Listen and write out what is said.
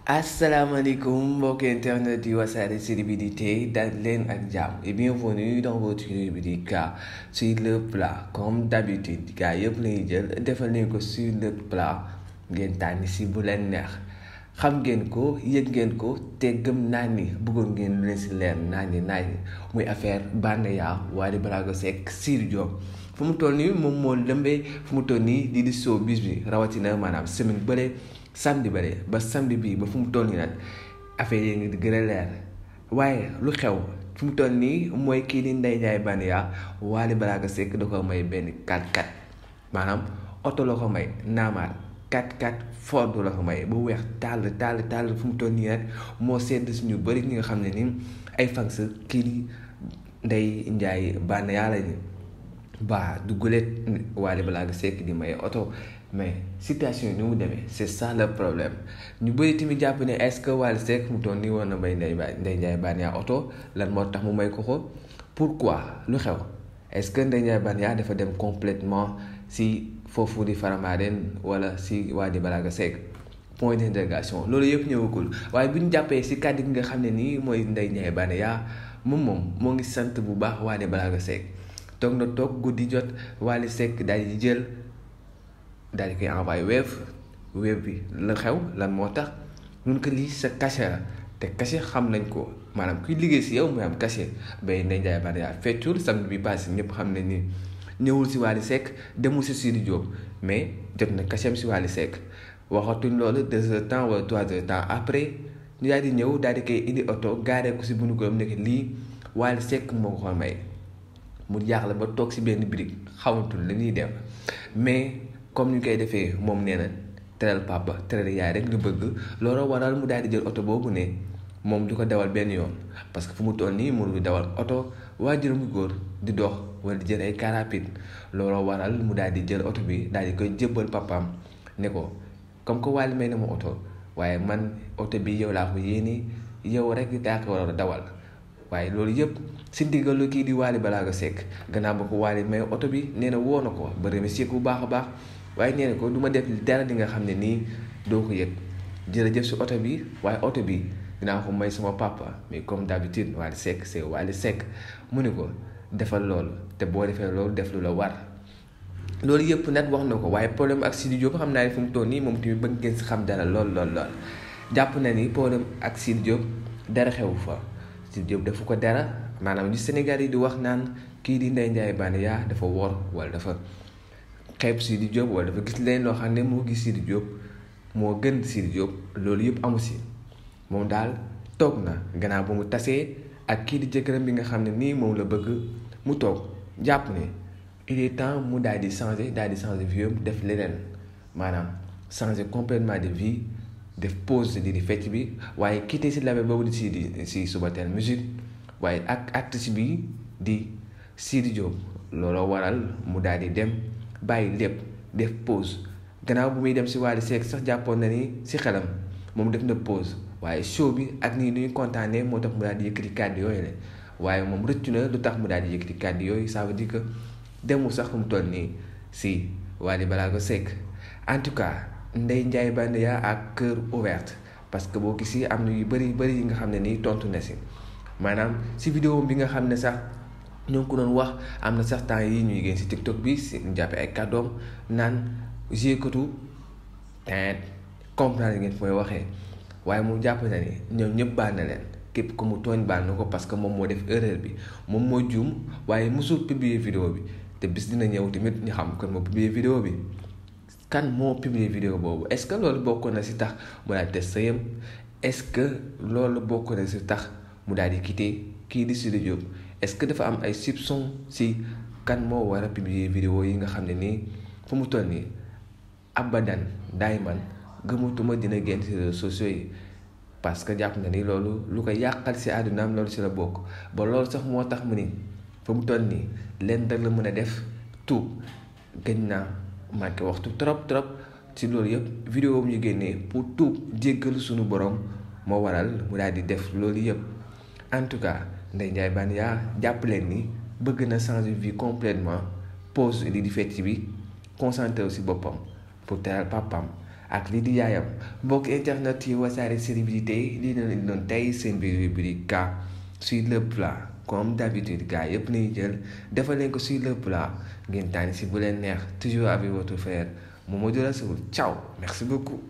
Asalaamaaleykum mbokki internet di Wassare Célébrité dal leen ak jàmm et bienvenue dans votre rubrique sur le plat comme d'habitude gars yëpp lañuy jël defal leen ko sur le plat ngeen tànn si bu leen neex xam ngeen ko yëg ngeen ko te gëm naa ni bëggoon ngeen lu leen si leer naa ni muy affaire Banaya Wally Ballago Seck Sidy Diop fu mu toll nii moom moo lëmbee fu mu toll nii di showbiz bi rawatina maanaam semaine bële samedi bële ba samedi bii ba fu mu toll nii nag affaire yi ngi gën a leer waaye lu xew fu mu toll nii mooy kii di Ndeye Ndiaye Banaya Wally Ballago Seck da ko may benn 4x4 maanaam oto la ko may naamaat 4x4 Ford la ko may bu weex tàll fu mu toll nii nag moo sedd suñu bëri ñi nga xam ne ni ay fans kii di Ndeye Ndiaye Banaya lañu ba du gulet Wally Ballago Seck di may oto mais situation ni mu demee c'est ça le problème ñu bëri tamit jàpp ne est-ce que Wally Seck mu toll nii war na may Ndeye Ndiaye Banaya oto lan moo tax mu may ko pourquoi lu xew est-ce que Ndeye Ndiaye Banaya dafa dem complètement si foofu di Faramareen wala si Wally Ballago Seck point d'interrogation loolu yëpp ñëwagul waaye bu ñu jàppee si kàddu gi nga xam ne nii mooy Ndeye Ndiaye Banaya moom moo ngi sant bu baax Wally Ballago Seck toog na toog guddi jot Wally Seck daal di jël daal di koy envoyé web bi la xew lan moo tax ñun ko lii sa cachet la te cachet xam nañ ko maanaam kuy liggéey si yow muy am cachet bay Ndeye Ndiaye Banaya feccul samedi bi passé ñëpp xam nañ ni ñëwul si Wally Seck demul si Sidy Diop mais jot na cachet si Wally Seck waxatuñ loolu 2 heures temps wala 3 heures temps après ñu daal di ñëw daal di koy indi oto gaaree ko si bunu ko nekk lii Wally Seck moo ko may mu jaaxle ba toog si benn brique xamatul la ñuy def mais comme ñu koy defee moom nee na teral papa teral yaay rek lu bëgg loolu waral mu daal di jël oto boobu ne moom du ko dawal benn yoon parce que fu mu toll nii mënul dawal oto waajuram bu góor di dox wala di jël ay car rapide loolu waral mu daal di jël oto bi daal di koy jébbal papaam ne ko comme que Wally may na ma oto waaye man oto bi yow laa ko yéene yow rek daa ko war a dawal waaye loolu yëpp si ndigalu kii di Wally Ballago Seck gannaaw ba ko Wally may oto bi nee na woo na ko ba remercier ko bu baax a baax waaye nee na ko du ma def dara di nga xam ne nii doo ko yëg jërëjëf si oto bi waaye oto bi dinaa ko may sama papa mais comme d'habitude Wally Seck c'est Wally Seck mu ne ko defal loolu te boo defee loolu def lu la war loolu yëpp nag wax na ko waaye problème ak Sidy Diop xam naa ne fu mu toll nii moom tamit bëgg ngeen si xam dara lool jàpp na ni problème ak Sidy Diop dara xewu fa Sidy Diop dafa ko dara maanaam li Sénégal yi di wax naan kii di Ndeye Ndiaye Banaya dafa wor wala dafa xeeb Sidy Diop wala dafa gis leen loo xam ne moo gis Sidy Diop moo gën Sidy Diop loolu yëpp amu si moom daal toog na gannaaw ba mu tasee ak kii di jëkkëram bi nga xam ne nii moom la bëgg mu toog jàpp ne il est temps mu daal di changer vie am def leneen maanaam changer complètement de vie def pause di fecc bi waaye quitté si label boobu di si Subatel musique waaye ak artiste bi di Sidy Diop looloo waral mu daal di dem bàyyi lépp def pause gannaaw bu muy dem si Wally Seck sax jàppoon na ni si xelam moom def na pause waaye show bi ak nii ñuy kontaanee moo tax mu daal di yëkkati kàddu yooyu la waaye moom rëccu na lu tax mu daal di yëkkati kàddu yooyu ça veut dire que demul sax fu mu toll nii si Wally Ballago Seck en tout cas Ndeye Ndiaye Banaya ak cœur ouvert parce que boo gisee am na yu bëri yi nga xam ne nii tontu na si maanaam si vidéo bi nga xam ne sax ñoo ngi ko doon wax am na sax temps yi ñuy génn si TikTok bi si ñu jàppee ay kàddoom naan jéekatu comprendre ngeen mooy waxee waaye mu jàpp na ni ñoom ñëpp baal na leen képp ku mu tooñ baal na ko parce que moom moo def erreur bi moom moo juum waaye mosul publier vidéo bi te bis dina ñëw tamit ñu xam kon moo publier vidéo bi kan moo publier vidéo boobu est-ce que loolu bokk na si tax mu daal di test sëyam est-ce que loolu bokk na si tax mu daal di quitter kii di Sidy Diop est-ce que dafa am ay soupçon si kan moo war a publier vidéo yi nga xam ne nii fu mu toll nii abadan daayman gëmutuma dina génn si réseaux sociaux yi parce que jàpp na ni loolu lu ko yàqal si àddunaam loolu si la bokk ba loolu sax moo tax mu ni fu mu toll nii leen rek la mën a def tuub gën naa manqué waxtu trop ci loolu yëpp vidéo bu ñu génnee pour tuub jéggalu suñu borom moo waral mu daal di def loolu yëpp en tout cas Ndeye Ndiaye Banaya jàpp leen ni bëgg na changer vie complètement pause li di fecc bi concentré aussi boppam pour teral papam ak lii di yaayam. Mbokk internet yi Wassare Célébrité lii na leen doon tey seen biir rubrique K sur le plat comme d'habitude gars yëpp nañu jël defal leen ko sur le plat ngeen tànn si bu leen neex toujours avec votre frère Mamadou Rassoul. Ciao, merci beaucoup.